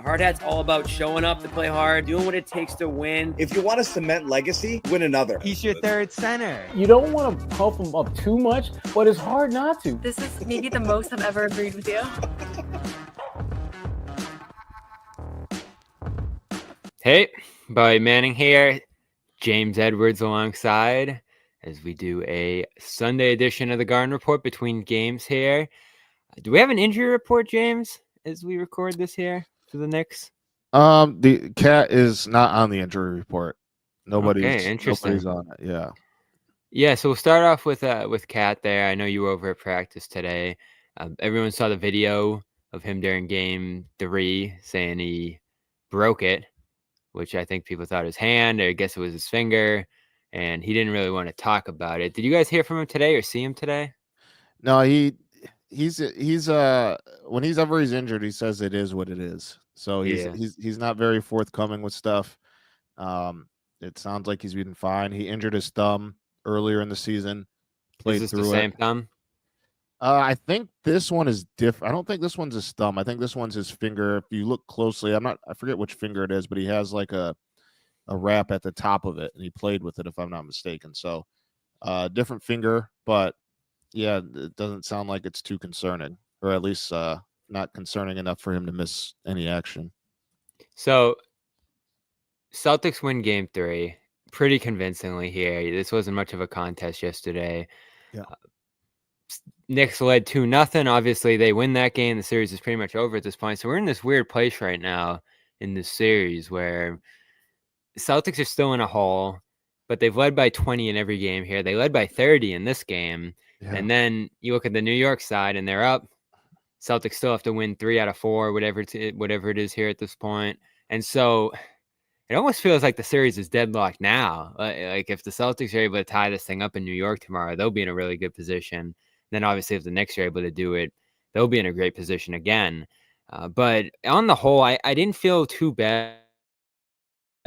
Hard hat's all about showing up to play hard, doing what it takes to win. If you want to cement legacy, win another. He's your third center. You don't want to pump him up too much, but it's hard not to. This is maybe the most I've ever agreed with you. Hey, Bobby Manning here. James Edwards alongside as we do a Sunday edition of the Garden Report between games here. Do we have an injury report, James, as we record this here for the Knicks? The cat is not on the injury report. Nobody's on it. Yeah. Yeah, so we'll start off with Cat there. I know you were over at practice today. Everyone saw the video of him during game 3 saying he broke it, which I think people thought his hand, or I guess it was his finger, and he didn't really want to talk about it. Did you guys hear from him today or see him today? No, he's whenever he's injured, he says it is what it is. So he's not very forthcoming with stuff. It sounds like he's been fine. He injured his thumb earlier in the season. Is this the same thumb? I think this one is different. I don't think this one's his thumb. I think this one's his finger. If you look closely, I forget which finger it is, but he has like a wrap at the top of it, and he played with it, if I'm not mistaken. So, different finger, but yeah, it doesn't sound like it's too concerning, or at least not concerning enough for him to miss any action. So, Celtics win game 3 pretty convincingly here. This wasn't much of a contest yesterday. Yeah. Knicks led 2-0. Obviously, they win that game. The series is pretty much over at this point. So we're in this weird place right now in this series where the Celtics are still in a hole, but they've led by 20 in every game here. They led by 30 in this game. Yeah. And then you look at the New York side, and they're up. Celtics still have to win 3 out of 4, whatever it is here at this point. And so it almost feels like the series is deadlocked now. Like if the Celtics are able to tie this thing up in New York tomorrow, they'll be in a really good position. Then obviously if the Knicks are able to do it, they'll be in a great position again. But on the whole, I didn't feel too bad.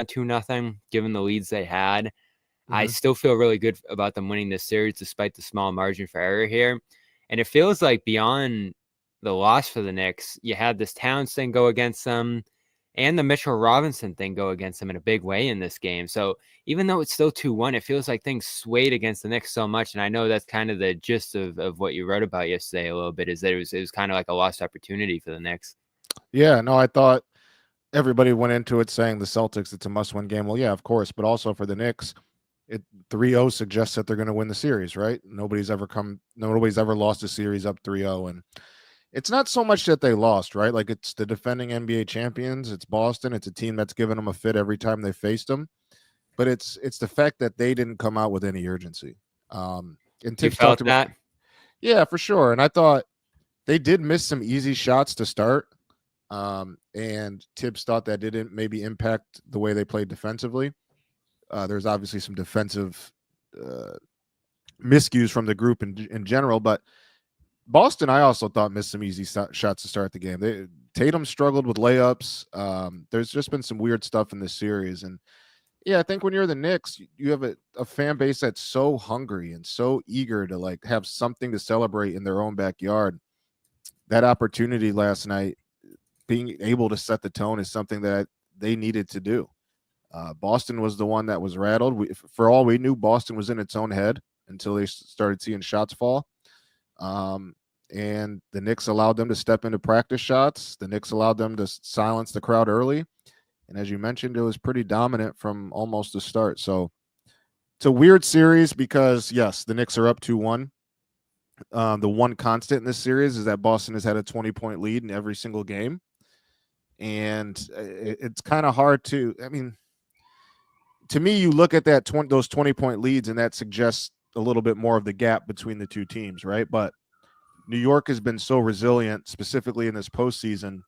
2-0, given the leads they had. Mm-hmm. I still feel really good about them winning this series despite the small margin for error here. And it feels like beyond the loss for the Knicks, you had this Towns thing go against them and the Mitchell Robinson thing go against them in a big way in this game. So even though it's still 2-1, it feels like things swayed against the Knicks so much. And I know that's kind of the gist of what you wrote about yesterday a little bit, is that it was kind of like a lost opportunity for the Knicks. Yeah, no, I thought everybody went into it saying the Celtics, it's a must-win game. Well, yeah, of course. But also for the Knicks, 3-0 suggests that they're going to win the series, right? Nobody's ever lost a series up 3-0. And it's not so much that they lost, right? Like, it's the defending NBA champions. It's Boston. It's a team that's given them a fit every time they faced them. But it's the fact that they didn't come out with any urgency. And Tibbs talked about that. Yeah, for sure. And I thought they did miss some easy shots to start. And Tibbs thought that didn't maybe impact the way they played defensively. There's obviously some defensive miscues from the group in general, but Boston, I also thought, missed some easy shots to start the game. Tatum struggled with layups. There's just been some weird stuff in this series. And, yeah, I think when you're the Knicks, you have a fan base that's so hungry and so eager to, like, have something to celebrate in their own backyard. That opportunity last night, being able to set the tone, is something that they needed to do. Boston was the one that was rattled. For all we knew, Boston was in its own head until they started seeing shots fall. And the Knicks allowed them to step into practice shots. The Knicks allowed them to silence the crowd early. And as you mentioned, it was pretty dominant from almost the start. So it's a weird series because, yes, the Knicks are up 2-1. The one constant in this series is that Boston has had a 20-point lead in every single game. And it's kind of hard to me, you look at those 20-point leads, and that suggests a little bit more of the gap between the two teams, right? But New York has been so resilient, specifically in this postseason,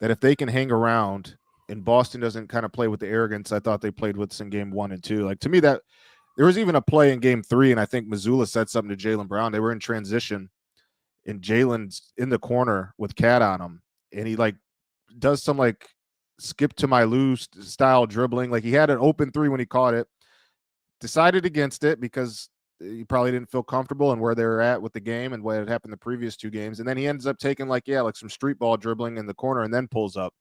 that if they can hang around and Boston doesn't kind of play with the arrogance I thought they played with in game 1 and 2. Like, to me, that there was even a play in game 3, and I think Missoula said something to Jaylen Brown. They were in transition, and Jaylen's in the corner with Cat on him, and he, like, does some, like, skip to my loose style dribbling. Like, he had an open 3 when he caught it, decided against it because he probably didn't feel comfortable in where they were at with the game and what had happened the previous 2 games. And then he ends up taking like some street ball dribbling in the corner and then pulls up.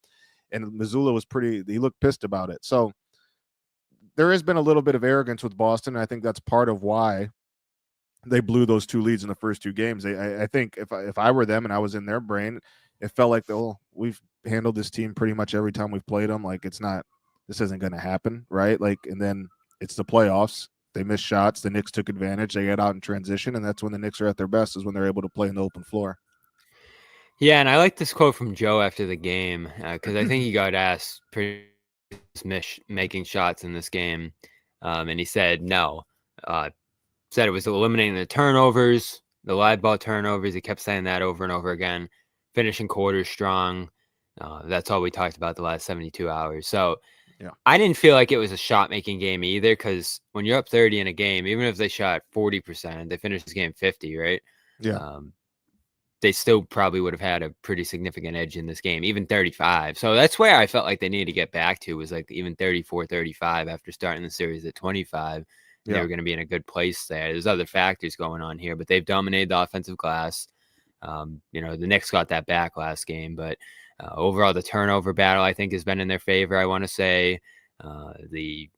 And Missoula he looked pissed about it. So there has been a little bit of arrogance with Boston. And I think that's part of why they blew those 2 leads in the first 2 games. I think if I were them and I was in their brain, it felt like, we've handled this team pretty much every time we've played them. Like, this isn't going to happen, right? Like, and then it's the playoffs. They missed shots. The Knicks took advantage. They got out in transition, and that's when the Knicks are at their best, is when they're able to play in the open floor. Yeah, and I like this quote from Joe after the game because I think he got asked making shots in this game, and he said no. Said it was eliminating the turnovers, the live ball turnovers. He kept saying that over and over again. Finishing quarters strong. That's all we talked about the last 72 hours. So yeah. I didn't feel like it was a shot-making game either, because when you're up 30 in a game, even if they shot 40%, they finished this game 50, right? Yeah. They still probably would have had a pretty significant edge in this game, even 35. So that's where I felt like they needed to get back to, was like even 34, 35 after starting the series at 25. Yeah. They were going to be in a good place there. There's other factors going on here, but they've dominated the offensive glass. The Knicks got that back last game, but overall the turnover battle, I think, has been in their favor. I want to say the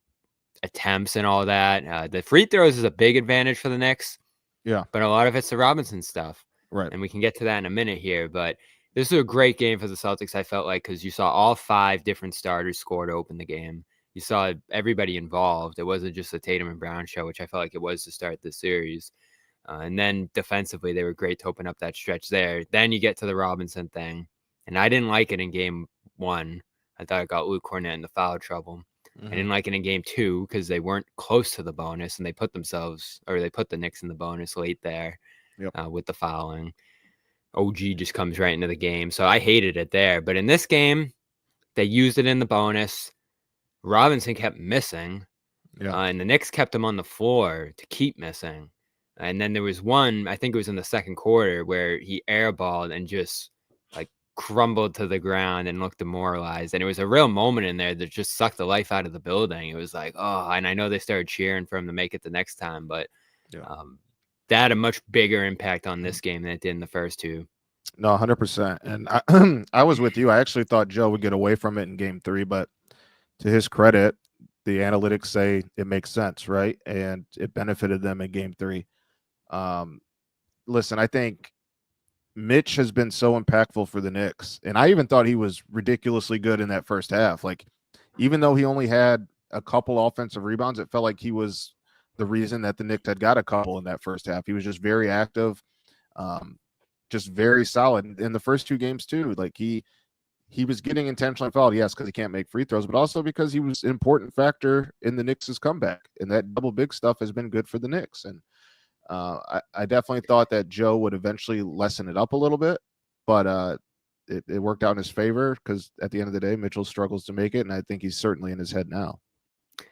attempts and all that. The free throws is a big advantage for the Knicks. Yeah. But a lot of it's the Robinson stuff. Right. And we can get to that in a minute here. But this was a great game for the Celtics, I felt like, because you saw all 5 different starters score to open the game. You saw everybody involved. It wasn't just the Tatum and Brown show, which I felt like it was to start this series. And then defensively, they were great to open up that stretch there. Then you get to the Robinson thing. And I didn't like it in game 1. I thought it got Luke Cornett into foul trouble. I didn't like it in game 2 because they weren't close to the bonus, and they put the Knicks in the bonus late there. Yep. With the fouling. OG just comes right into the game. So I hated it there. But in this game, they used it in the bonus. Robinson kept missing. Yeah. And the Knicks kept him on the floor to keep missing. And then there was one, I think it was in the second quarter, where he airballed and just like crumbled to the ground and looked demoralized. And it was a real moment in there that just sucked the life out of the building. It was like, and I know they started cheering for him to make it the next time, but that had a much bigger impact on this game than it did in the first 2. No, 100%. And I was with you. I actually thought Joe would get away from it in game 3, but to his credit, the analytics say it makes sense, right? And it benefited them in game 3. Listen, I think Mitch has been so impactful for the Knicks, and I even thought he was ridiculously good in that first half. Like, even though he only had a couple offensive rebounds, it felt like he was the reason that the Knicks had got a couple in that first half. He was just very active, just very solid in the first 2 games too. Like he was getting intentionally fouled, yes, because he can't make free throws, but also because he was an important factor in the Knicks' comeback. And that double big stuff has been good for the Knicks. And I definitely thought that Joe would eventually lessen it up a little bit, but it worked out in his favor, because at the end of the day, Mitchell struggles to make it, and I think he's certainly in his head now.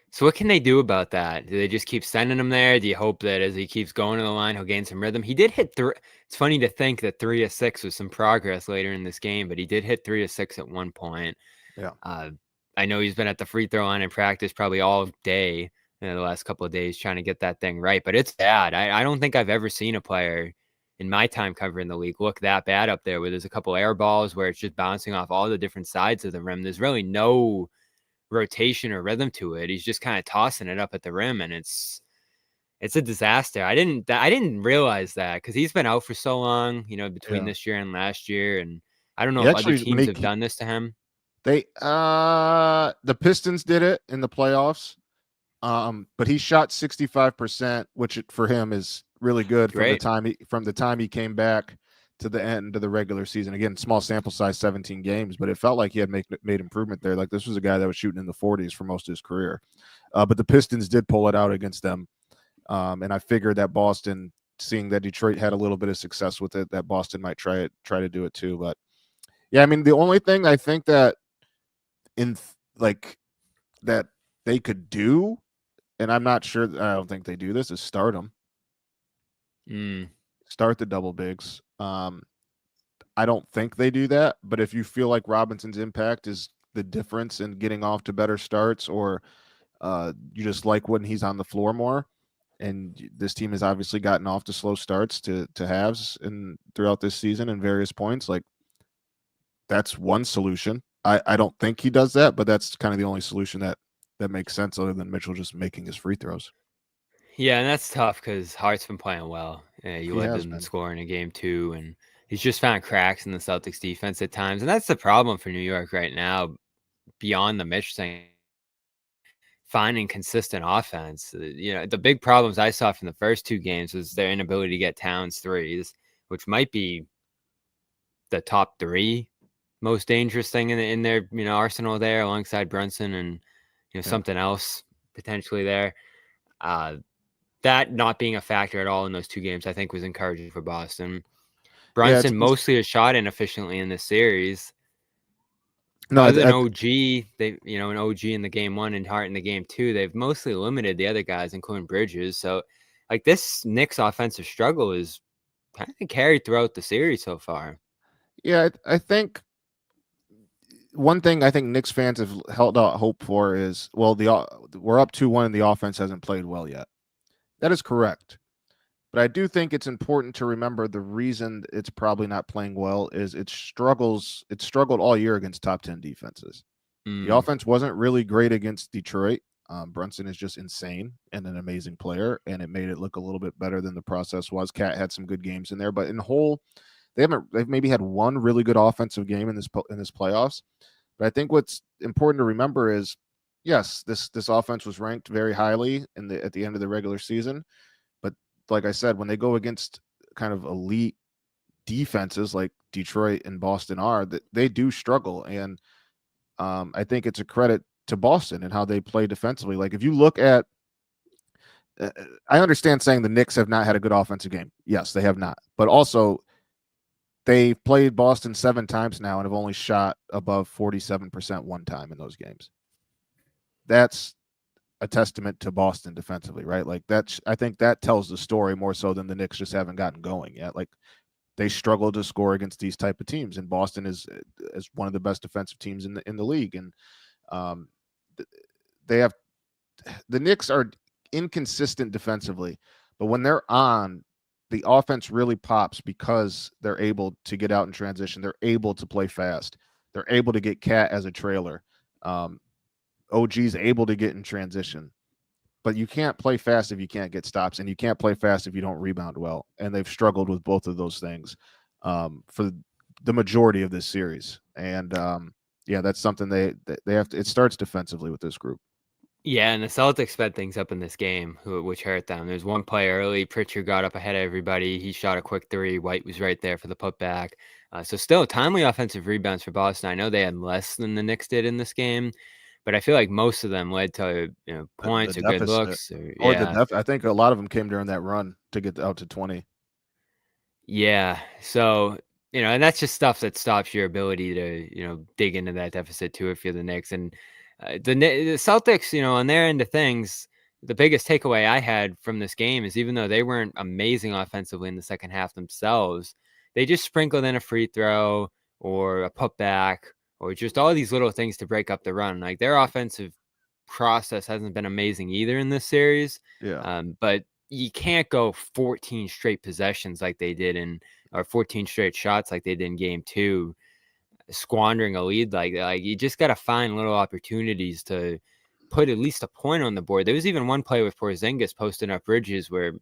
So what can they do about that? Do they just keep sending him there? Do you hope that as he keeps going to the line, he'll gain some rhythm? He did hit 3. It's funny to think that 3 of 6 was some progress later in this game, but he did hit 3 of 6 at one point. Yeah. I know he's been at the free throw line in practice probably all day the last couple of days trying to get that thing right, but it's bad. I don't think I've ever seen a player in my time covering the league look that bad up there, where there's a couple air balls where it's just bouncing off all the different sides of the rim. There's really no rotation or rhythm to it. He's just kind of tossing it up at the rim, and it's a disaster. I didn't realize that, because he's been out for so long, between this year and last year, and I don't know if other teams have done this to him. The Pistons did it in the playoffs, but he shot 65%, which for him is really good from the time he came back to the end of the regular season. Again, small sample size, 17 games, but it felt like he had made improvement there. Like, this was a guy that was shooting in the 40s for most of his career. But the Pistons did pull it out against them. And I figured that Boston, seeing that Detroit had a little bit of success with it, that Boston might try to do it too. But yeah, I mean, the only thing I think that that they could do, and I'm not sure, I don't think they do this, is start them. Start the double bigs. I don't think they do that, but if you feel like Robinson's impact is the difference in getting off to better starts, or you just like when he's on the floor more, and this team has obviously gotten off to slow starts to halves throughout this season in various points, like, that's one solution. I don't think he does that, but that's kind of the only solution that makes sense other than Mitchell just making his free throws. Yeah, and that's tough because Hart's been playing well. You He led has them in been. scoring in game 2, and he's just found cracks in the Celtics defense at times. And that's the problem for New York right now, beyond the Mitch thing, finding consistent offense. The big problems I saw from the first 2 games was their inability to get Towns threes, which might be the top 3 most dangerous thing in their arsenal there, alongside Brunson and something else potentially there. That not being a factor at all in those 2 games, I think, was encouraging for Boston. Brunson mostly has shot inefficiently in this series. No, Other than OG, an OG in the game 1 and Hart in the game 2, they've mostly limited the other guys, including Bridges. So, like, this Knicks offensive struggle is kind of carried throughout the series so far. Yeah, I think one thing I think Knicks fans have held out hope for is, well, we're up 2-1 and the offense hasn't played well yet. That is correct. But I do think it's important to remember the reason it's probably not playing well is it struggled all year against top 10 defenses. The offense wasn't really great against Detroit. Brunson is just insane and an amazing player, and it made it look a little bit better than the process was. Cat had some good games in there, but in whole, they've maybe had one really good offensive game in this playoffs. But I think what's important to remember is, yes, this offense was ranked very highly at the end of the regular season. But like I said, when they go against kind of elite defenses like Detroit and Boston that they do struggle. And I think it's a credit to Boston and how they play defensively. Like if you look at, I understand saying the Knicks have not had a good offensive game. Yes, they have not. But also, they've played Boston 7 times now and have only shot above 47% one time in those games. That's a testament to Boston defensively, right? Like I think that tells the story more so than the Knicks just haven't gotten going yet. Like they struggle to score against these type of teams, and Boston is one of the best defensive teams in the league. And the Knicks are inconsistent defensively, but when they're on, the offense really pops because they're able to get out in transition. They're able to play fast. They're able to get Cat as a trailer. OG's able to get in transition. But you can't play fast if you can't get stops, and you can't play fast if you don't rebound well. And they've struggled with both of those things for the majority of this series. And, that's something they have to – it starts defensively with this group. Yeah, and the Celtics sped things up in this game, which hurt them. There's one play early. Pritchard got up ahead of everybody. He shot a quick 3. White was right there for the putback. So still timely offensive rebounds for Boston. I know they had less than the Knicks did in this game, but I feel like most of them led to points or good looks. I think a lot of them came during that run to get out to 20. Yeah, so and that's just stuff that stops your ability to dig into that deficit too if you're the Knicks. And the Celtics, on their end of things, the biggest takeaway I had from this game is even though they weren't amazing offensively in the second half themselves, they just sprinkled in a free throw or a putback or just all these little things to break up the run. Like their offensive process hasn't been amazing either in this series. Yeah. But you can't go 14 straight possessions like they did or 14 straight shots like they did in game 2. Squandering a lead like you just got to find little opportunities to put at least a point on the board. There was even one play with Porzingis posting up Bridges where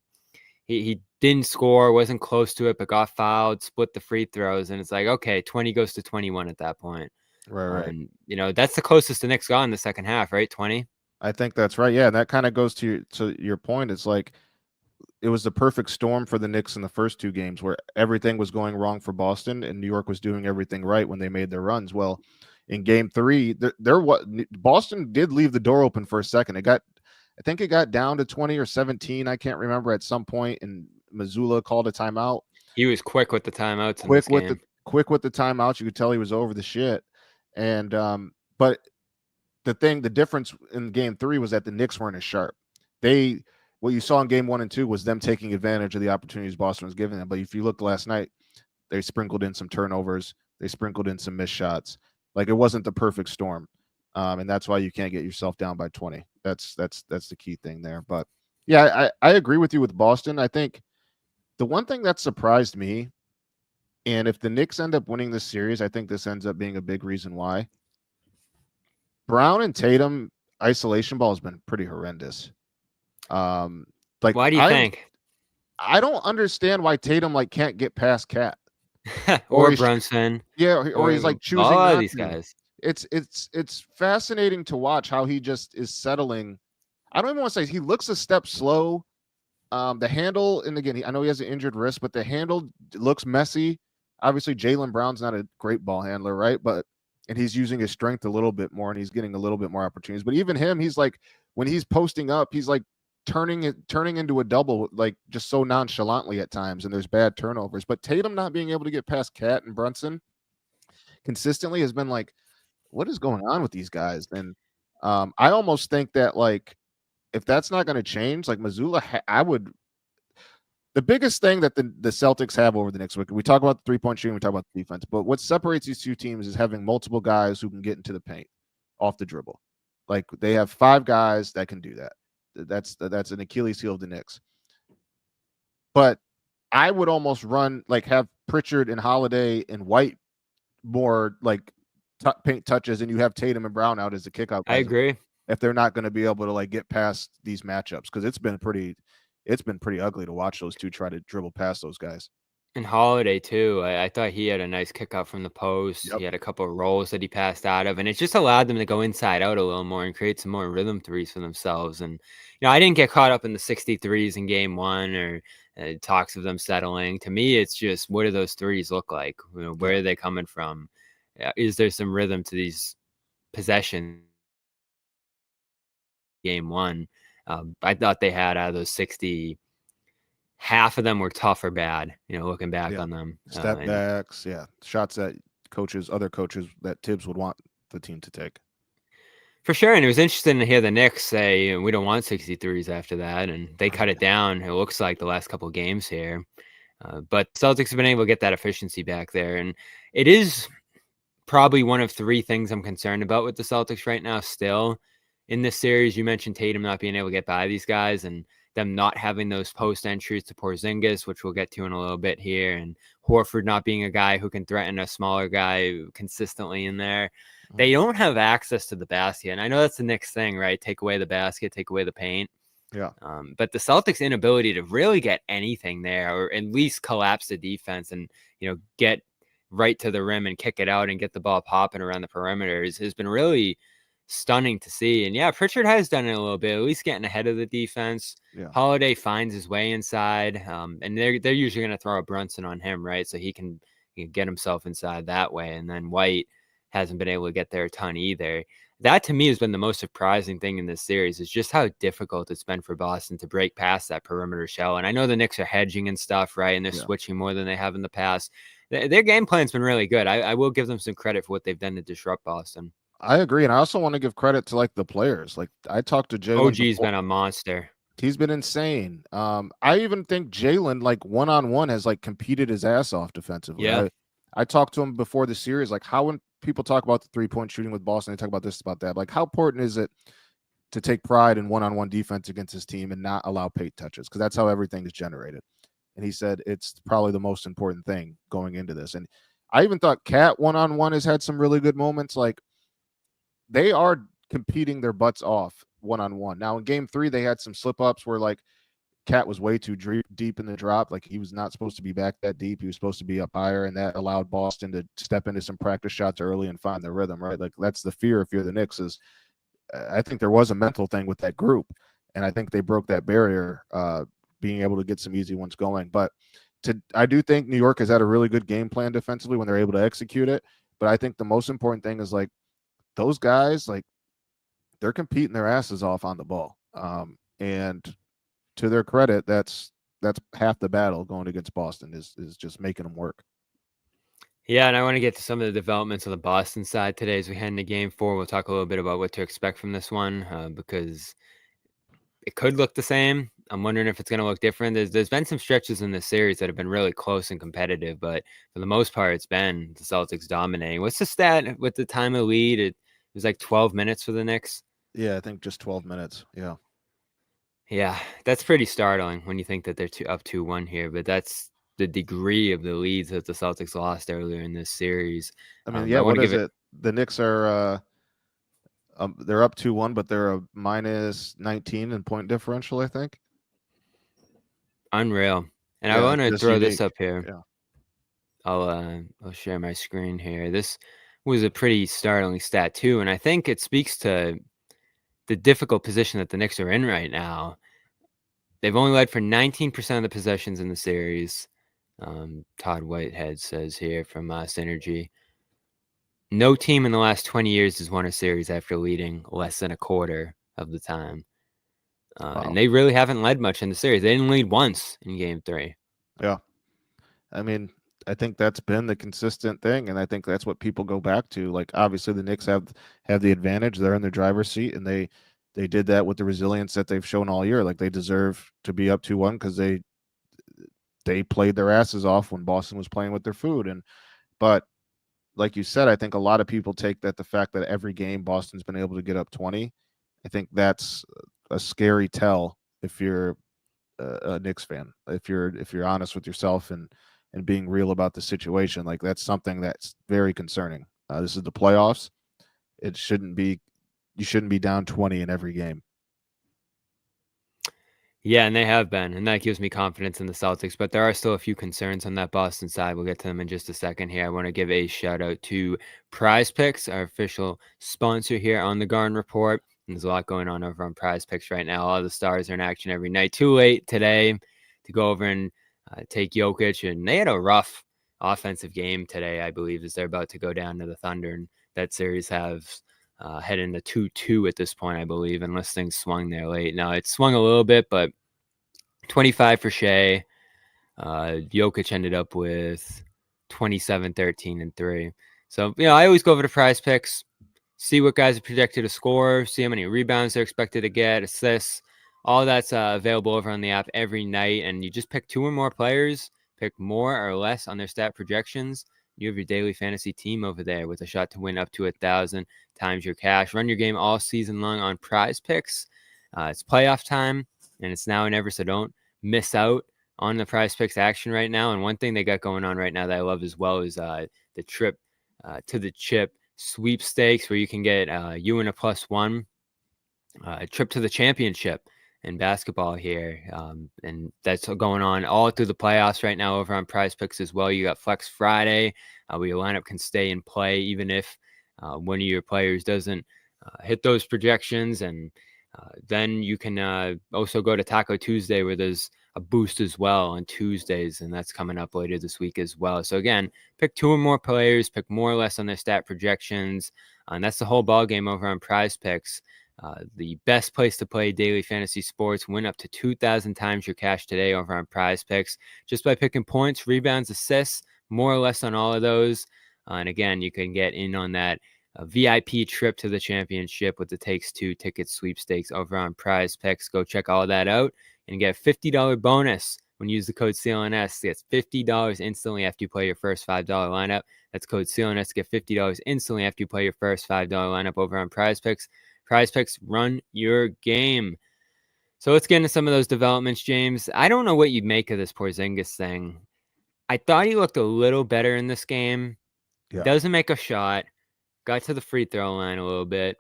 he didn't score, wasn't close to it, but got fouled, split the free throws, and it's like, okay, 20 goes to 21 at that point. Right. And that's the closest the Knicks got in the second half, right? 20. I think that's right. Yeah, and that kind of goes to your point. It's like it was the perfect storm for the Knicks in the first 2 games where everything was going wrong for Boston and New York was doing everything right when they made their runs. Well, in game 3, Boston did leave the door open for a second. I think it got down to 20 or 17. I can't remember at some point, and Mazzulla called a timeout. He was quick with the timeouts. Quick with the timeouts. You could tell he was over the shit. And but the difference in game 3 was that the Knicks weren't as sharp. What you saw in game 1 and 2 was them taking advantage of the opportunities Boston was giving them. But if you looked last night, they sprinkled in some turnovers. They sprinkled in some missed shots. Like it wasn't the perfect storm. And that's why you can't get yourself down by 20. That's the key thing there. But yeah, I agree with you with Boston. I think the one thing that surprised me, and if the Knicks end up winning this series, I think this ends up being a big reason why, Brown and Tatum isolation ball has been pretty horrendous. Like Why do you think? I don't understand why Tatum like can't get past Cat. or he's- Brunson. or he's like choosing a lot not of these to. guys. It's fascinating to watch how he just is settling. I don't even want to say he looks a step slow. The handle, and again, I know he has an injured wrist, but the handle looks messy. Obviously, Jaylen Brown's not a great ball handler, right? And he's using his strength a little bit more, and he's getting a little bit more opportunities. But even him, he's like, when he's posting up, he's like turning into a double, like just so nonchalantly at times, and there's bad turnovers. But Tatum not being able to get past Cat and Brunson consistently has been like, what is going on with these guys? And I almost think that like, if that's not going to change, like Mazzulla, the biggest thing that the Celtics have over the next week, we talk about the 3-point shooting, we talk about the defense, but what separates these two teams is having multiple guys who can get into the paint off the dribble. Like they have 5 guys that can do that. That's an Achilles heel of the Knicks. But I would almost run like have Pritchard and Holiday and White more like paint touches, and you have Tatum and Brown out as a kickout. I agree. If they're not going to be able to like get past these matchups, because it's been pretty ugly to watch those two try to dribble past those guys. And Holiday too. I thought he had a nice kick out from the post. Yep. He had a couple of rolls that he passed out of, and it just allowed them to go inside out a little more and create some more rhythm threes for themselves. And I didn't get caught up in the 63s in game 1 or talks of them settling. To me, it's just, what do those threes look like? Where are they coming from? Is there some rhythm to these possessions? Game 1, I thought they had out of those 60, half of them were tough or bad, looking back on them. Step backs, shots that other coaches that Tibbs would want the team to take. For sure. And it was interesting to hear the Knicks say, we don't want 63s after that. And they cut it down, it looks like, the last couple of games here. But Celtics have been able to get that efficiency back there. And it is probably one of 3 things I'm concerned about with the Celtics right now still. In this series, you mentioned Tatum not being able to get by these guys and them not having those post entries to Porzingis, which we'll get to in a little bit here, and Horford not being a guy who can threaten a smaller guy consistently in there. They don't have access to the basket. And I know that's the Knicks thing, right? Take away the basket, take away the paint. Yeah. But the Celtics' inability to really get anything there, or at least collapse the defense and, get right to the rim and kick it out and get the ball popping around the perimeter has been really stunning to see. And Pritchard has done it a little bit, at least getting ahead of the defense. Holiday finds his way inside, and they're usually going to throw a Brunson on him, right? So he can get himself inside that way. And then White hasn't been able to get there a ton either. That to me has been the most surprising thing in this series, is just how difficult it's been for Boston to break past that perimeter shell. And I know the Knicks are hedging and stuff, right? And they're switching more than they have in the past. Their game plan's been really good. I will give them some credit for what they've done to disrupt Boston. I agree, and I also want to give credit to like the players. Like I talked to Jaylen. OG's been a monster. He's been insane. I even think Jaylen, like one-on-one, has like competed his ass off defensively. Yeah. I talked to him before the series, like how when people talk about the 3-point shooting with Boston, they talk about this, about that. Like how important is it to take pride in one-on-one defense against his team and not allow paint touches? Because that's how everything is generated. And he said it's probably the most important thing going into this. And I even thought Cat one-on-one has had some really good moments. Like they are competing their butts off one-on-one. Now in game 3, they had some slip-ups where like Cat was way too deep in the drop. Like he was not supposed to be back that deep. He was supposed to be up higher, and that allowed Boston to step into some practice shots early and find their rhythm, right? Like that's the fear if you're the Knicks is I think there was a mental thing with that group, and I think they broke that barrier, being able to get some easy ones going. But I do think New York has had a really good game plan defensively when they're able to execute it. But I think the most important thing is like those guys, like they're competing their asses off on the ball. And to their credit, that's half the battle going against Boston is just making them work. Yeah, and I want to get to some of the developments on the Boston side today as we head into game 4. We'll talk a little bit about what to expect from this one, because it could look the same. I'm wondering if it's going to look different. There's been some stretches in this series that have been really close and competitive, but for the most part, it's been the Celtics dominating. What's the stat with the time of lead? It was like 12 minutes for the Knicks. Yeah, I think just 12 minutes. Yeah. Yeah, that's pretty startling when you think that they're up 2-1 here, but that's the degree of the leads that the Celtics lost earlier in this series. I mean, what is it? The Knicks are They're up 2-1, but they're a minus 19 in point differential, I think. Unreal. And I Yeah, want to that's throw this unique. up here. Yeah. I'll share my screen here. This was a pretty startling stat too, and I think it speaks to the difficult position that the Knicks are in right now. They've only led for 19% of the possessions in the series. Todd Whitehead says here from Synergy. No team in the last 20 years has won a series after leading less than a quarter of the time. Wow. And they really haven't led much in the series. They didn't lead once in Game 3. Yeah. I mean, I think that's been the consistent thing, and I think that's what people go back to. Like, obviously, the Knicks have the advantage; they're in the driver's seat, and they did that with the resilience that they've shown all year. Like, they deserve to be up 2-1 because they played their asses off when Boston was playing with their food. But like you said, I think a lot of people take that the fact that every game Boston's been able to get up 20. I think that's a scary tell if you're a Knicks fan. If you're honest with yourself and being real about the situation, like that's something that's very concerning. This is the playoffs. You shouldn't be down 20 in every game. Yeah, and they have been, and that gives me confidence in the Celtics, but there are still a few concerns on that Boston side. We'll get to them in just a second here. I want to give a shout out to Prize Picks, our official sponsor here on the Garden Report. And there's a lot going on over on Prize Picks right now. All the stars are in action every night. Too late today to go over and take Jokic, and they had a rough offensive game today, I believe, as they're about to go down to the Thunder, and that series has head into 2-2 at this point, I believe, unless things swung there late. Now, it swung a little bit, but 25 for Shea. Jokic ended up with 27, 13, and 3. So, I always go over to Prize Picks, see what guys are projected to score, see how many rebounds they're expected to get, assists. All that's available over on the app every night, and you just pick 2 or more players, pick more or less on their stat projections. You have your daily fantasy team over there with a shot to win up to 1,000 times your cash. Run your game all season long on Prize Picks. It's playoff time, and it's now or never, so don't miss out on the Prize Picks action right now. And one thing they got going on right now that I love as well is the trip to the chip sweepstakes, where you can get you and a +1 trip to the championship in basketball here. And that's going on all through the playoffs right now over on Prize Picks as well. You got Flex Friday, where your lineup can stay in play even if one of your players doesn't hit those projections. And then you can also go to Taco Tuesday, where there's a boost as well on Tuesdays, and that's coming up later this week as well. So again, pick 2 or more players, pick more or less on their stat projections, and that's the whole ball game over on Prize Picks. The best place to play daily fantasy sports. Win up to 2,000 times your cash today over on Prize Picks just by picking points, rebounds, assists, more or less on all of those. And again, you can get in on that VIP trip to the championship with the Takes 2 ticket sweepstakes over on Prize Picks. Go check all that out and get a $50 bonus when you use the code CLNS. That's $50 instantly after you play your first $5 lineup. That's code CLNS to get $50 instantly after you play your first $5 lineup over on Prize Picks. Prize Picks, run your game. So let's get into some of those developments, James. I don't know what you make of this Porzingis thing. I thought he looked a little better in this game. Yeah. Doesn't make a shot. Got to the free throw line a little bit.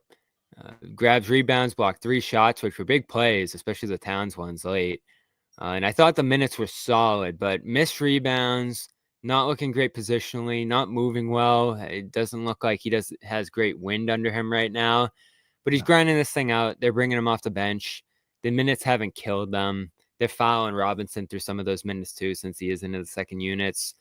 Grabs rebounds, blocked 3 shots, which were big plays, especially the Towns ones late. And I thought the minutes were solid, but missed rebounds, not looking great positionally, not moving well. It doesn't look like he has great wind under him right now. But he's grinding this thing out. They're bringing him off the bench. The minutes haven't killed them. They're fouling Robinson through some of those minutes too, since he is into the second units.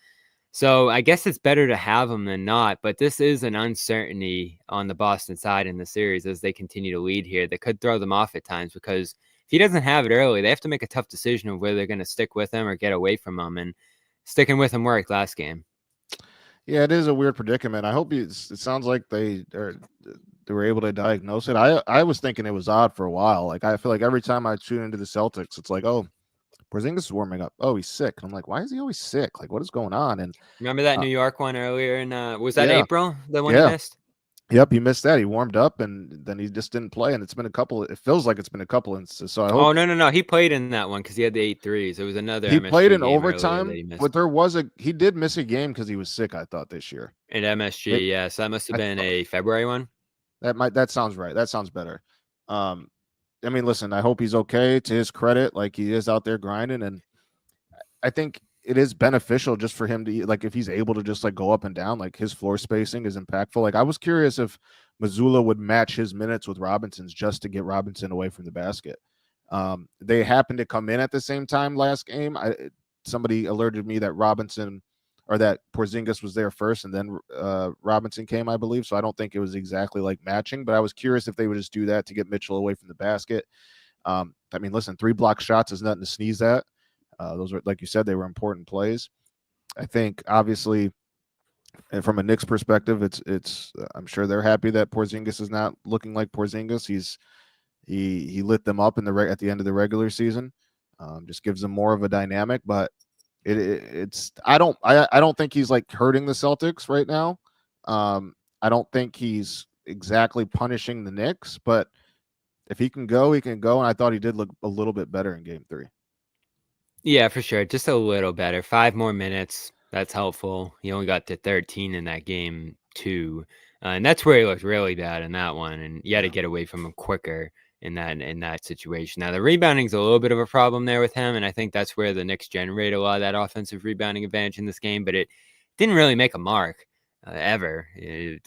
So I guess it's better to have him than not. But this is an uncertainty on the Boston side in the series as they continue to lead here. That could throw them off at times, because if he doesn't have it early, they have to make a tough decision of whether they're going to stick with him or get away from him. And sticking with him worked last game. Yeah, it is a weird predicament. I hope it sounds like they were able to diagnose it. I was thinking it was odd for a while. Like, I feel like every time I tune into the Celtics, it's like, oh, Porzingis is warming up. Oh, he's sick. And I'm like, why is he always sick? Like, what is going on? And remember that New York one earlier? And was that yeah. April? The one you missed? Yep, he missed that. He warmed up and then he just didn't play. And it's been it feels like it's been a couple instances. So I hope. Oh, no. He played in that one because he had the 8 threes. It was another. He MSG played in game overtime, but there was he did miss a game because he was sick, I thought, this year. At MSG, yeah. So that must have been a February one. That sounds right. That sounds better. I mean, listen, I hope he's okay. To his credit, like he is out there grinding, and I think it is beneficial just for him to, like, if he's able to just like go up and down, like his floor spacing is impactful. Like I was curious if Missoula would match his minutes with Robinson's just to get Robinson away from the basket. They happened to come in at the same time last game. Somebody alerted me that Robinson or that Porzingis was there first and then Robinson came, I believe. So I don't think it was exactly like matching, but I was curious if they would just do that to get Mitchell away from the basket. I mean, listen, 3 block shots is nothing to sneeze at. Those were, like you said, they were important plays. I think obviously, and from a Knicks perspective, it's I'm sure they're happy that Porzingis is not looking like Porzingis. He lit them up at the end of the regular season. Just gives them more of a dynamic, but it's I don't think he's like hurting the Celtics right now. I don't think he's exactly punishing the Knicks, but if he can go, he can go. And I thought he did look a little bit better in Game 3. Yeah, for sure. Just a little better. 5 more minutes. That's helpful. He only got to 13 in that game too. And that's where he looked really bad in that one. And you had to get away from him quicker in that situation. Now the rebounding's a little bit of a problem there with him. And I think that's where the Knicks generate a lot of that offensive rebounding advantage in this game, but it didn't really make a mark ever.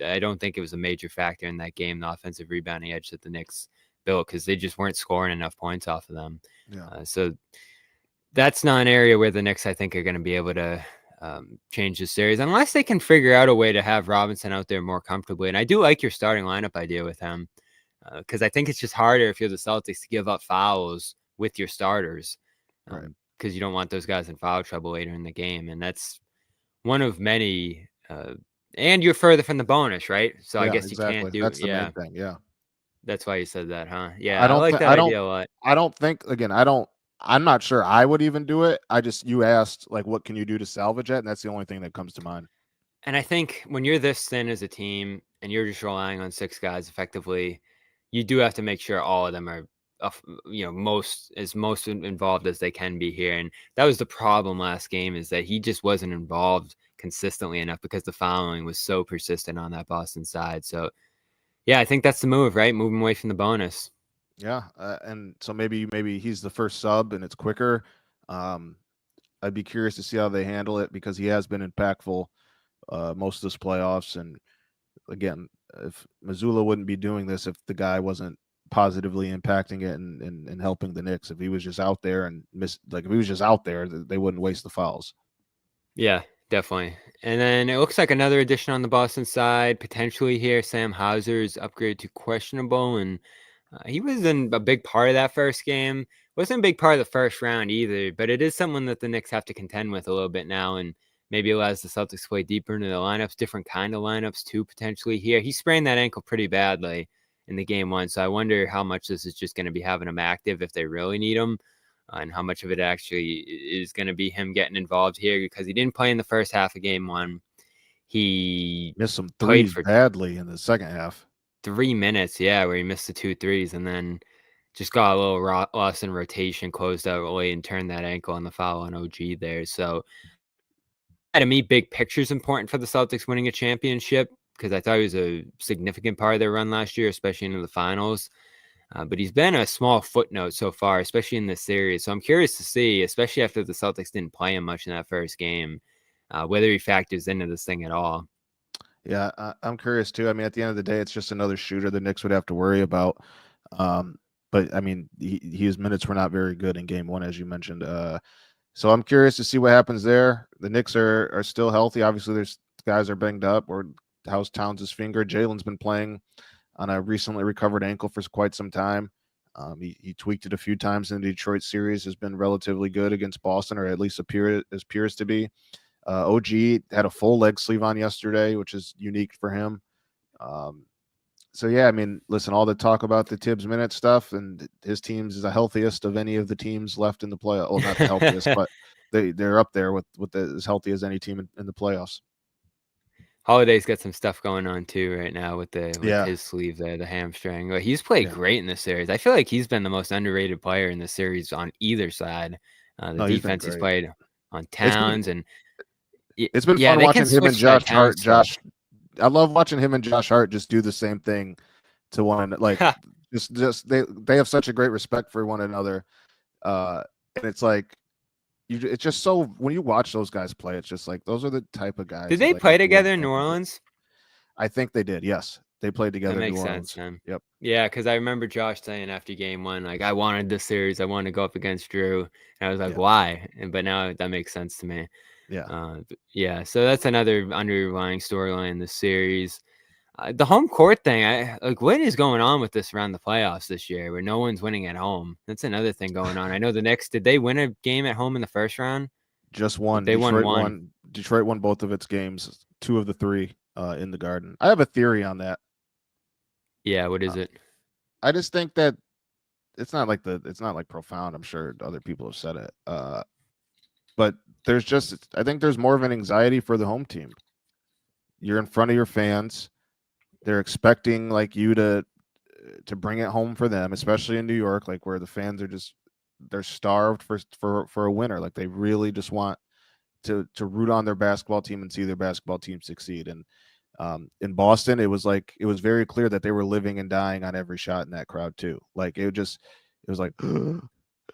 I don't think it was a major factor in that game, the offensive rebounding edge that the Knicks built, because they just weren't scoring enough points off of them. Yeah. So that's not an area where the Knicks, I think, are going to be able to change the series unless they can figure out a way to have Robinson out there more comfortably. And I do like your starting lineup idea with him because I think it's just harder if you're the Celtics to give up fouls with your starters because you don't want those guys in foul trouble later in the game. And that's one of many. And you're further from the bonus, right? So I guess exactly. You can't do that's the main thing. Yeah. That's why you said that, huh? Yeah, I like that idea a lot. I don't think, again, I'm not sure I would even do it. You asked, like, what can you do to salvage it? And that's the only thing that comes to mind. And I think when you're this thin as a team and you're just relying on 6 guys effectively, you do have to make sure all of them are, most involved as they can be here. And that was the problem last game, is that he just wasn't involved consistently enough because the fouling was so persistent on that Boston side. So, yeah, I think that's the move, right? Moving away from the bonus. Yeah, and so maybe he's the first sub and it's quicker. I'd be curious to see how they handle it because he has been impactful most of this playoffs. And again, if Missoula wouldn't be doing this if the guy wasn't positively impacting it and helping the Knicks. If he was just out there if he was just out there, they wouldn't waste the fouls. Yeah, definitely. And then it looks like another addition on the Boston side potentially here. Sam Hauser's upgrade to questionable, and he wasn't a big part of that first game. Wasn't a big part of the first round either, but it is someone that the Knicks have to contend with a little bit now, and maybe allows the Celtics to play deeper into the lineups, different kind of lineups too, potentially here. He sprained that ankle pretty badly in the game 1, so I wonder how much this is just going to be having him active if they really need him, and how much of it actually is going to be him getting involved here, because he didn't play in the first half of game 1. He missed some threes badly in the second half. 3 minutes, where he missed the 2 threes and then just got a little lost in rotation, closed out late and turned that ankle on the foul on OG there. So to me, big picture is important for the Celtics winning a championship because I thought he was a significant part of their run last year, especially into the finals. But he's been a small footnote so far, especially in this series. So I'm curious to see, especially after the Celtics didn't play him much in that first game, whether he factors into this thing at all. Yeah, I'm curious too. I mean, at the end of the day, it's just another shooter the Knicks would have to worry about. But I mean, his minutes were not very good in game 1, as you mentioned. So I'm curious to see what happens there. The Knicks are still healthy. Obviously, there's guys are banged up, or how's Towns' finger. Jalen's been playing on a recently recovered ankle for quite some time. He tweaked it a few times in the Detroit series, has been relatively good against Boston, or at least appears to be. OG had a full leg sleeve on yesterday, which is unique for him. So, yeah, I mean, listen, all the talk about the Tibbs minute stuff, and his teams is the healthiest of any of the teams left in the playoffs. Well, not the healthiest, but they're up there with as healthy as any team in the playoffs. Holiday's got some stuff going on too right now with his sleeve there, the hamstring. But he's played great in this series. I feel like he's been the most underrated player in the series on either side. The defense he's played on Towns, it's been fun watching him and Josh Hart. I love watching him and Josh Hart just do the same thing to one, like just they have such a great respect for one another, and it's like it's just so when you watch those guys play, it's just like those are the type of guys. Did that, they like, play have to win together in New championships. Orleans? I think they did. Yes, they played That together in makes New sense, Orleans. man. Yep. Yeah, because I remember Josh saying after game one, like, I wanted this series. I wanted to go up against Drew. And I was like, Yeah. why? But now that makes sense to me. Yeah. Yeah, so that's another underlying storyline in the series. The home court thing, like, what is going on with this around the playoffs this year where no one's winning at home? That's another thing going on. I know the Knicks, did they win a game at home in the first round? Just Like, one. they won Detroit one. won. Detroit won both of its games, 2 of the 3 in the Garden. I have a theory on that. Yeah, what is it? I just think that it's not like profound. I'm sure other people have said it. But I think there's more of an anxiety for the home team. You're in front of your fans. They're expecting like you to bring it home for them, especially in New York, like where the fans are they're starved for a winner. Like they really just want to root on their basketball team and see their basketball team succeed. And in Boston, it was very clear that they were living and dying on every shot in that crowd too. Like it was like,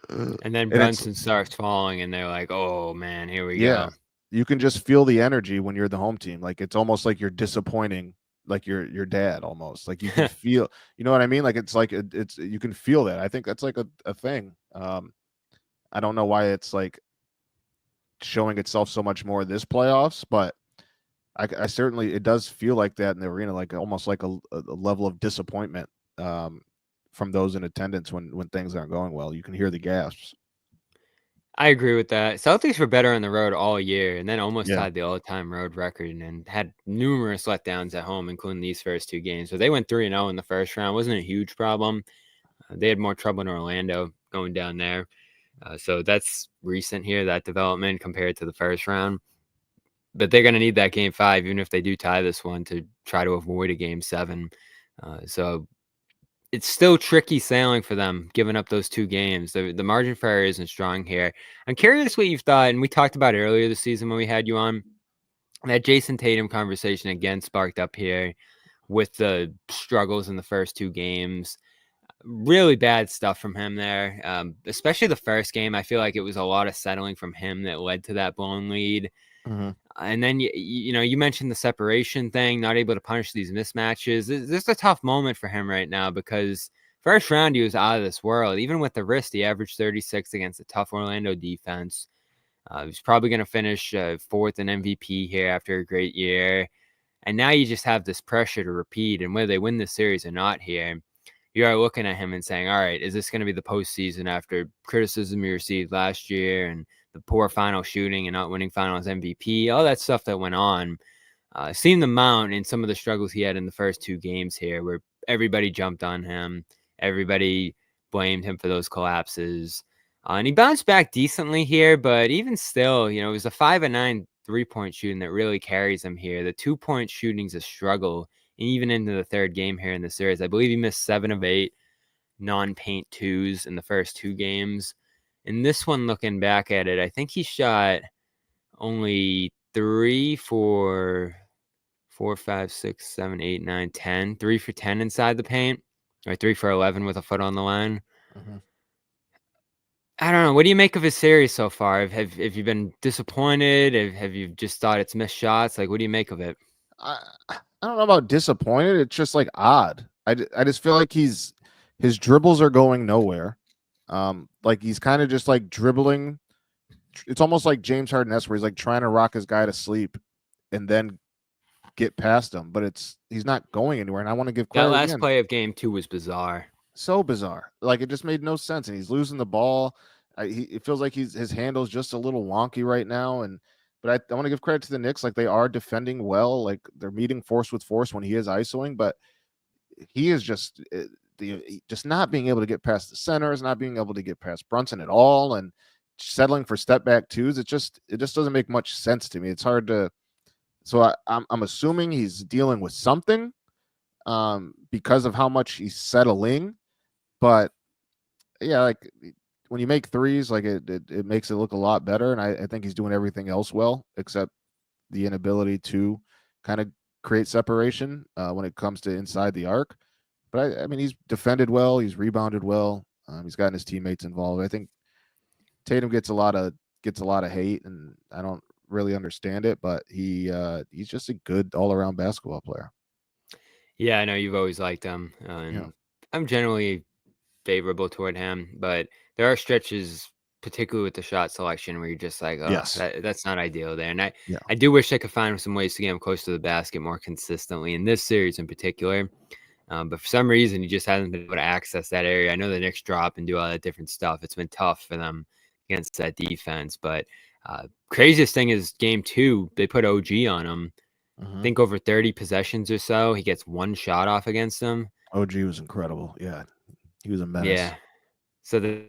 And then Brunson starts falling, and they're like, "Oh man, here we go." You can just feel the energy when you're the home team. Like it's almost like you're disappointing, like your dad almost. Like you can feel, you know what I mean? Like it's like it's you can feel that. I think that's like a thing. I don't know why it's like showing itself so much more this playoffs, but I certainly it does feel like that in the arena, like almost like a level of disappointment from those in attendance when things aren't going well. You can hear the gasps. I agree with that. Celtics were better on the road all year, and then almost Yeah. tied the all-time road record, and had numerous letdowns at home, including these first 2 games. So they went 3-0 in the first round. Wasn't a huge problem. They had more trouble in Orlando going down there. So that's recent here, that development compared to the first round. But they're going to need that game 5, even if they do tie this one, to try to avoid a game 7. So it's still tricky sailing for them, giving up those 2 games. The margin for error isn't strong here. I'm curious what you've thought, and we talked about it earlier this season when we had you on. That Jayson Tatum conversation again sparked up here with the struggles in the first 2 games. Really bad stuff from him there, especially the first game. I feel like it was a lot of settling from him that led to that blown lead. Mm-hmm. And then, you mentioned the separation thing, not able to punish these mismatches. This is a tough moment for him right now because first round, he was out of this world. Even with the wrist, he averaged 36 against a tough Orlando defense. He's probably going to finish 4th in MVP here after a great year. And now you just have this pressure to repeat. And whether they win this series or not here, you are looking at him and saying, all right, is this going to be the postseason after criticism you received last year and the poor final shooting and not winning finals MVP, all that stuff that went on, seemed to mount in some of the struggles he had in the first 2 games here where everybody jumped on him. Everybody blamed him for those collapses. And he bounced back decently here, but even still, it was a 5-9 3-point shooting that really carries him here. The 2-point shooting's a struggle, even into the 3rd game here in the series. I believe he missed 7 of 8 non-paint 2s in the first 2 games. In this one, looking back at it, I think he shot only 3 for 4, 5, 6, 7, 8, 9, 10. 3 for 10 inside the paint, or 3 for 11 with a foot on the line. Mm-hmm. I don't know. What do you make of his series so far? Have you been disappointed? Have you just thought it's missed shots? Like, what do you make of it? I don't know about disappointed. It's just like odd. I just feel like his dribbles are going nowhere. Like he's kind of just like dribbling. It's almost like James Harden-esque where he's like trying to rock his guy to sleep and then get past him, but he's not going anywhere. And I want to give credit. That last play of game 2 was bizarre. So bizarre. Like it just made no sense. And he's losing the ball. It feels like his handle's just a little wonky right now. But I want to give credit to the Knicks. Like they are defending well. Like they're meeting force with force when he is isoing, but he is just not being able to get past the centers, not being able to get past Brunson at all, and settling for step back 2s. It just doesn't make much sense to me. It's hard to. So I'm assuming he's dealing with something because of how much he's settling. But yeah, like when you make 3s, like it makes it look a lot better. And I think he's doing everything else well, except the inability to kind of create separation when it comes to inside the arc. But I mean, he's defended well. He's rebounded well. He's gotten his teammates involved. I think Tatum gets a lot of hate, and I don't really understand it. But he's just a good all around basketball player. Yeah, I know you've always liked him, and Yeah. I'm generally favorable toward him. But there are stretches, particularly with the shot selection, where you're just like, oh, Yes. that's not ideal there. And Yeah. I do wish I could find some ways to get him close to the basket more consistently in this series in particular. But for some reason, he just hasn't been able to access that area. I know the Knicks drop and do all that different stuff. It's been tough for them against that defense. But craziest thing is game 2, they put OG on him. I think over 30 possessions or so, he gets one shot off against them. OG was incredible. Yeah, he was a menace. Yeah. So the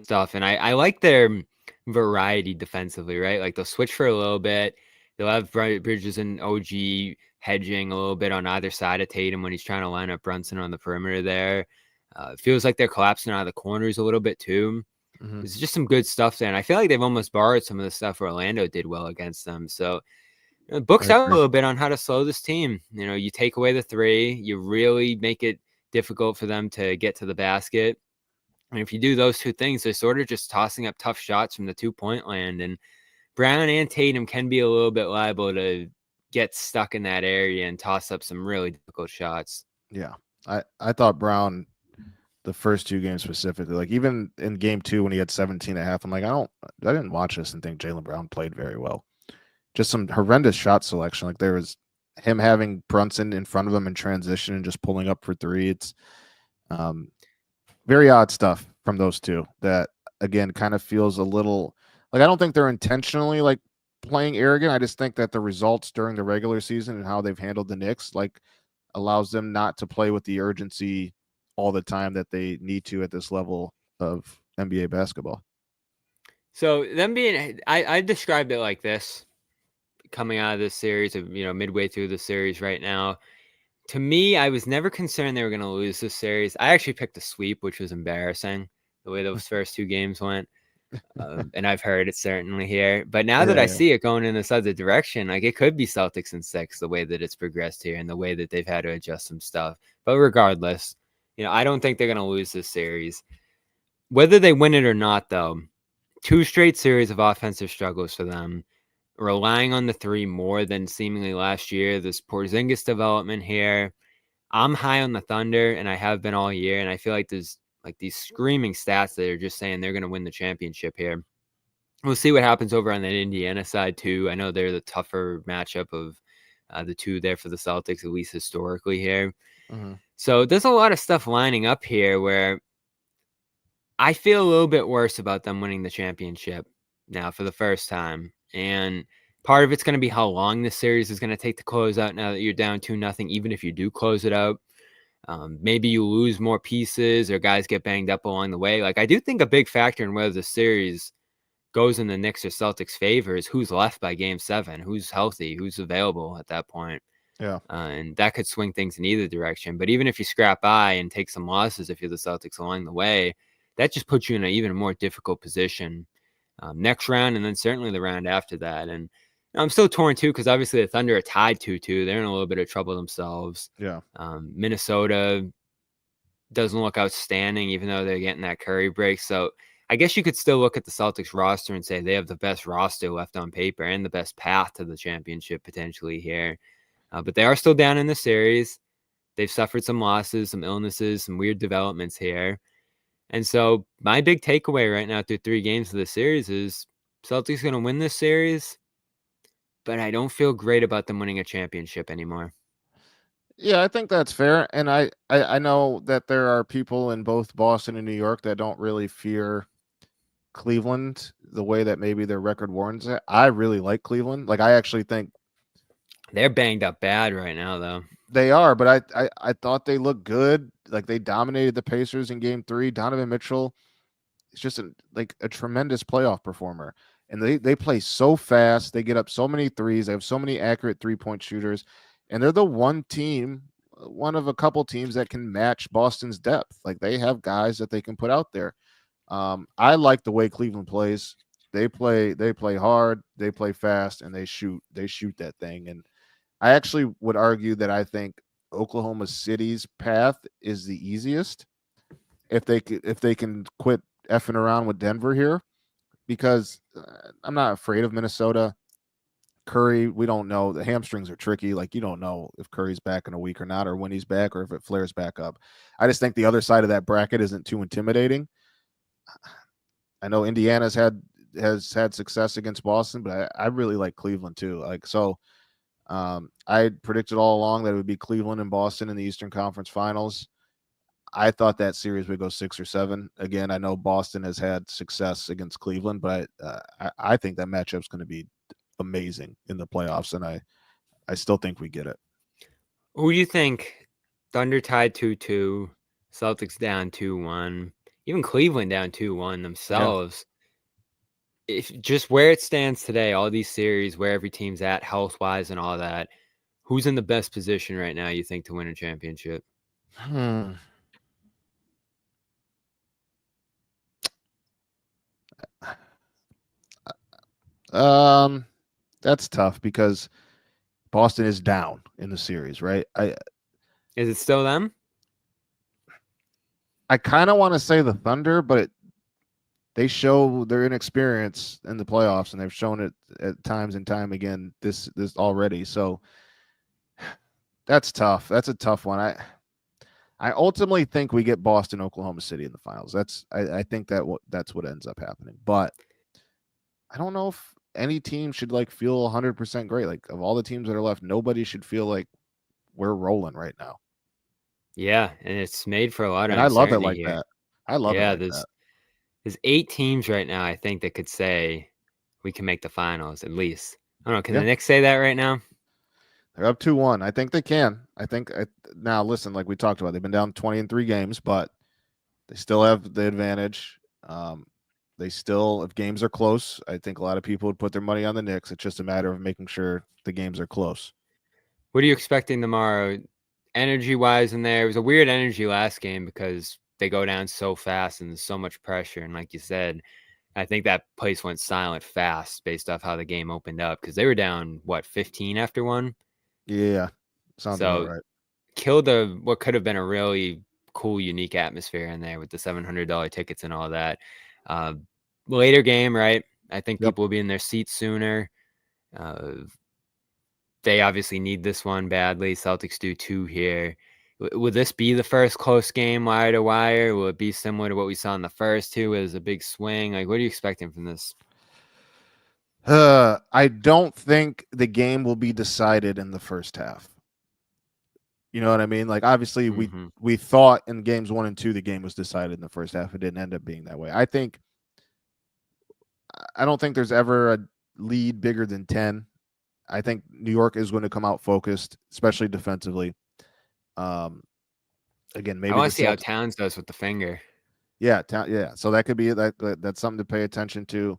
stuff, and I like their variety defensively, right? Like they'll switch for a little bit. They'll have Bridges and OG hedging a little bit on either side of Tatum when he's trying to line up Brunson on the perimeter there. It feels like they're collapsing out of the corners a little bit too. There's just some good stuff there. And I feel like they've almost borrowed some of the stuff Orlando did well against them. So books out a little bit on how to slow this team. You take away the 3, you really make it difficult for them to get to the basket. And if you do those 2 things, they're sort of just tossing up tough shots from the 2-point land. And Brown and Tatum can be a little bit liable to get stuck in that area and toss up some really difficult shots. Yeah. I thought Brown, the first 2 games specifically, like even in game 2 when he had 17.5, I'm like, I didn't watch this and think Jaylen Brown played very well. Just some horrendous shot selection. Like there was him having Brunson in front of him in transition and just pulling up for 3. It's very odd stuff from those 2 that, again, kind of feels a little like I don't think they're intentionally like playing arrogant. I just think that the results during the regular season and how they've handled the Knicks like allows them not to play with the urgency all the time that they need to at this level of NBA basketball. So them being, I described it like this coming out of this series of, midway through the series right now. To me, I was never concerned they were going to lose this series. I actually picked a sweep, which was embarrassing the way those first 2 games went. And I've heard it certainly here. But now that I see it going in this other direction, like it could be Celtics in 6, the way that it's progressed here and the way that they've had to adjust some stuff. But regardless, I don't think they're going to lose this series. Whether they win it or not, though, 2 straight series of offensive struggles for them, relying on the 3 more than seemingly last year. This Porzingis development here. I'm high on the Thunder, and I have been all year, and I feel like there's like these screaming stats that are just saying they're going to win the championship here. We'll see what happens over on the Indiana side, too. I know they're the tougher matchup of the 2 there for the Celtics, at least historically here. So there's a lot of stuff lining up here where I feel a little bit worse about them winning the championship now for the first time. And part of it's going to be how long this series is going to take to close out now that you're down 2-0, even if you do close it out. Maybe you lose more pieces or guys get banged up along the way. Like I do think a big factor in whether the series goes in the Knicks or Celtics' favor is who's left by game 7, who's healthy, who's available at that point. Yeah. And that could swing things in either direction. But even if you scrap by and take some losses if you're the Celtics along the way, that just puts you in an even more difficult position next round and then certainly the round after that. And I'm still torn too because obviously the Thunder are tied 2-2. They're in a little bit of trouble themselves. Yeah. Minnesota doesn't look outstanding even though they're getting that Curry break. So I guess you could still look at the Celtics roster and say they have the best roster left on paper and the best path to the championship potentially here. But they are still down in the series. They've suffered some losses, some illnesses, some weird developments here. And so my big takeaway right now through 3 games of the series is Celtics going to win this series, but I don't feel great about them winning a championship anymore. Yeah, I think that's fair. And I know that there are people in both Boston and New York that don't really fear Cleveland the way that maybe their record warrants it. I really like Cleveland. Like I actually think they're banged up bad right now, though. They are, but I thought they looked good. Like they dominated the Pacers in game 3. Donovan Mitchell is just a tremendous playoff performer. And they play so fast. They get up so many threes. They have so many accurate 3-point shooters. And they're the one of a couple teams that can match Boston's depth. Like they have guys that they can put out there. I like the way Cleveland plays. They play hard, they play fast, and they shoot that thing. And I actually would argue that I think Oklahoma City's path is the easiest if they can quit effing around with Denver here, because I'm not afraid of Minnesota. Curry, we don't know. The hamstrings are tricky. Like, you don't know if Curry's back in a week or not, or when he's back, or if it flares back up. I just think the other side of that bracket isn't too intimidating. I know Indiana's has had success against Boston, but I really like Cleveland too. Like, so I predicted all along that it would be Cleveland and Boston in the Eastern Conference Finals. I thought that series would go 6 or 7. Again, I know Boston has had success against Cleveland, but I think that matchup's going to be amazing in the playoffs, and I still think we get it. Who do you think? Thunder tied 2-2, Celtics down 2-1, even Cleveland down 2-1 themselves. Yeah. If just where it stands today, all these series, where every team's at health-wise and all that, who's in the best position right now, you think, to win a championship? That's tough because Boston is down in the series, right? Is it still them? I kind of want to say the Thunder, but they show their inexperience in the playoffs, and they've shown it at times and time again this already. So that's tough. That's a tough one. I ultimately think we get Boston, Oklahoma City in the finals. I think that's what ends up happening. But I don't know if any team should feel 100% great. Like, of all the teams that are left, nobody should feel like we're rolling right now. Yeah, and it's made for a lot of. And I love it like here. that. I love it like that. There's 8 teams right now, I think, that could say we can make the finals at least. I don't know. Can the Knicks say that right now? They're up 2-1. I think they can. Now listen, like we talked about, they've been down 20 in 3 games, but they still have the advantage. They still, if games are close, I think a lot of people would put their money on the Knicks. It's just a matter of making sure the games are close. What are you expecting tomorrow, energy-wise in there? It was a weird energy last game because they go down so fast and there's so much pressure. And like you said, I think that place went silent fast based off how the game opened up because they were down, 15 after 1? Yeah, sounds about right. Killed what could have been a really cool, unique atmosphere in there with the $700 tickets and all that. Later game, right? I think people will be in their seats sooner. They obviously need this one badly. Celtics do too here. Will this be the first close game wire to wire? Will it be similar to what we saw in the first 2 as a big swing? Like, what are you expecting from this? I don't think the game will be decided in the first half. You know what I mean? Like, obviously, we thought in games 1 and 2 the game was decided in the first half. It didn't end up being that way. I don't think there's ever a lead bigger than 10. I think New York is going to come out focused, especially defensively. Again, maybe I want to see how Towns does with the finger. Yeah, So that could be that's something to pay attention to.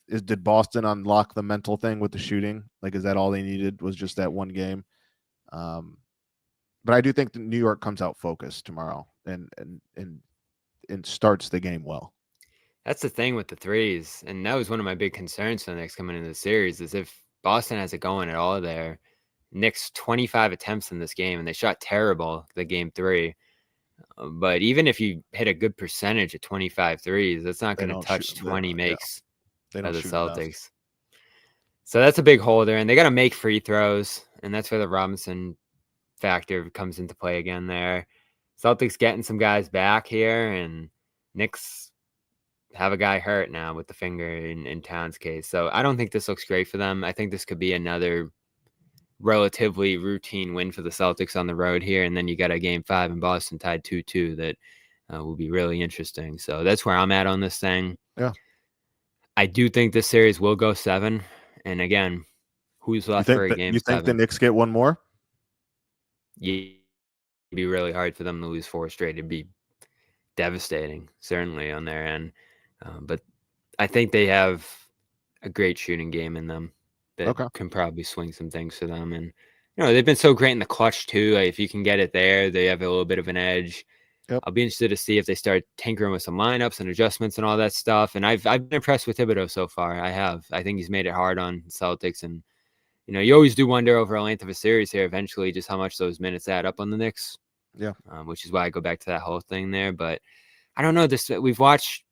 Did Boston unlock the mental thing with the shooting? Like, is that all they needed? Was just that one game? But I do think New York comes out focused tomorrow and starts the game well. That's the thing with the threes, and that was one of my big concerns for the Knicks coming into the series. Is if Boston has it going at all there, Knicks 25 attempts in this game, and they shot terrible the game 3. But even if you hit a good percentage of 25 threes, that's not going to touch 20 makes of the Celtics. Enough. So that's a big hole there, and they got to make free throws, and that's where the Robinson factor comes into play again there. Celtics getting some guys back here, and Knicks have a guy hurt now with the finger in Towns' case. So I don't think this looks great for them. I think this could be another relatively routine win for the Celtics on the road here, and then you got a game 5 in Boston tied 2-2 that will be really interesting. So that's where I'm at on this thing. Yeah. I do think this series will go 7. And again, who's left for a game 7? You think the Knicks get one more? Yeah, it'd be really hard for them to lose 4 straight. It'd be devastating, certainly, on their end. But I think they have a great shooting game in them that can probably swing some things for them. And, they've been so great in the clutch, too. Like, if you can get it there, they have a little bit of an edge. Yep. I'll be interested to see if they start tinkering with some lineups and adjustments and all that stuff. And I've been impressed with Thibodeau so far. I think he's made it hard on Celtics. And, you always do wonder over a length of a series here eventually just how much those minutes add up on the Knicks. Yeah. Which is why I go back to that whole thing there. But I don't know. We've watched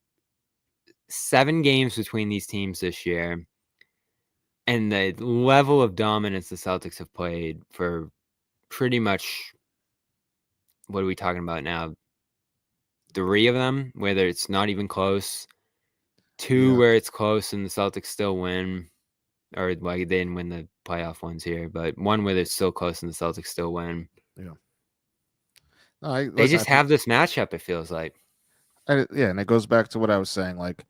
7 games between these teams this year, and the level of dominance the Celtics have played for pretty much, what are we talking about now? 3 of them, whether it's not even close. 2 where it's close and the Celtics still win. Or like they didn't win the playoff ones here, but 1 where it's still close and the Celtics still win. Yeah. No, They just have this matchup, it feels like. And it goes back to what I was saying. Like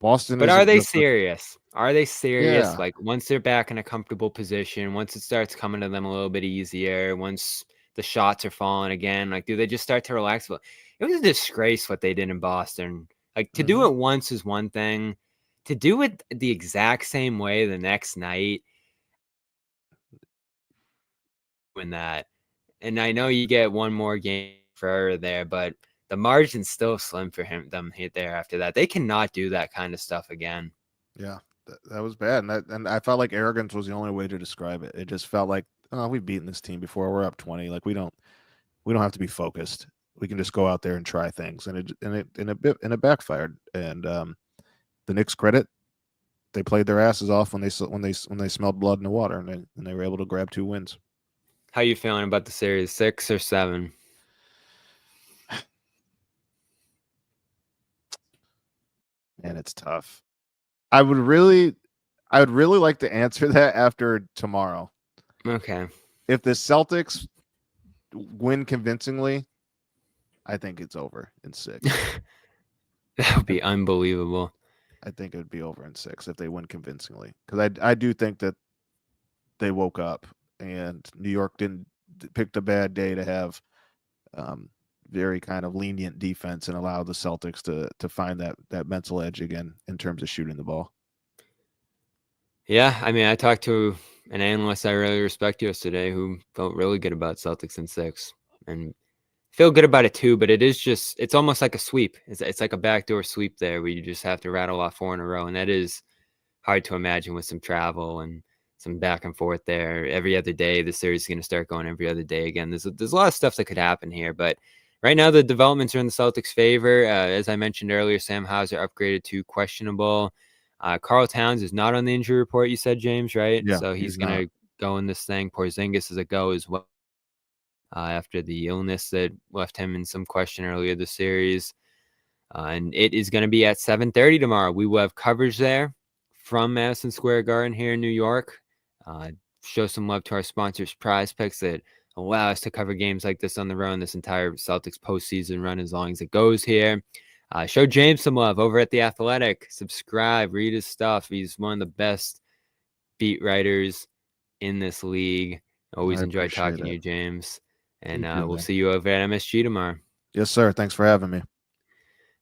Boston. But are they serious? Are they serious? Yeah. Like once they're back in a comfortable position, once it starts coming to them a little bit easier, once the shots are falling again, like do they just start to relax? It was a disgrace what they did in Boston. Like to do it once is one thing. To do it the exact same way the next night, win that. And I know you get one more game for there, but the margin's still slim for them there after that. They cannot do that kind of stuff again. Yeah, that was bad. And I felt like arrogance was the only way to describe it. It just felt like, oh, we've beaten this team before. We're up 20. Like we don't have to be focused. We can just go out there and try things. And it backfired. And the Knicks credit, they played their asses off when they smelled blood in the water, and they were able to grab 2 wins. How you feeling about the series, 6 or 7? Man, it's tough. I would really like to answer that after tomorrow. Okay. If the Celtics win convincingly, I think it's over in 6. That would be unbelievable. I think it would be over in 6 if they win convincingly. Because I do think that they woke up and New York picked a bad day to have very kind of lenient defense and allow the Celtics to find that mental edge again in terms of shooting the ball. Yeah, I mean, I talked to an analyst I really respect yesterday who felt really good about Celtics in 6 and feel good about it too, but it's almost like a sweep. It's like a backdoor sweep there where you just have to rattle off 4 in a row, and that is hard to imagine with some travel and some back and forth there. Every other day, the series is going to start going every other day again. There's a lot of stuff that could happen here, but right now the developments are in the Celtics' favor. As I mentioned earlier, Sam Hauser upgraded to questionable. Karl Towns is not on the injury report, you said, James, right? Yeah, so he's going to go in this thing. Porzingis is a go as well. After the illness that left him in some question earlier this series. And it is going to be at 7:30 tomorrow. We will have coverage there from Madison Square Garden here in New York. Show some love to our sponsors, Prize Picks, that allow us to cover games like this on the road, this entire Celtics postseason run as long as it goes here. Show James some love over at The Athletic. Subscribe, read his stuff. He's one of the best beat writers in this league. Always enjoy talking to you, James. And we'll see you over at MSG tomorrow. Yes, sir. Thanks for having me.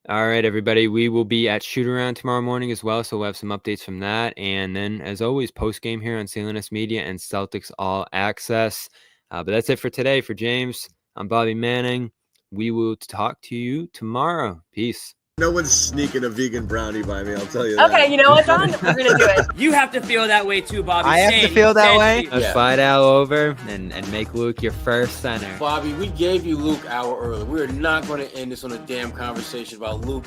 All right, everybody. We will be at shoot-around tomorrow morning as well, so we'll have some updates from that. And then, as always, post-game here on CLNS Media and Celtics All Access. But that's it for today. For James, I'm Bobby Manning. We will talk to you tomorrow. Peace. No one's sneaking a vegan brownie by me, I'll tell you that. Okay, you know what, John? We're going to do it. You have to feel that way too, Bobby. I have to feel that way. Let's Yeah. slide Al over and make Luke your first center. Bobby, we gave you Luke hour early. We're not going to end this on a damn conversation about Luke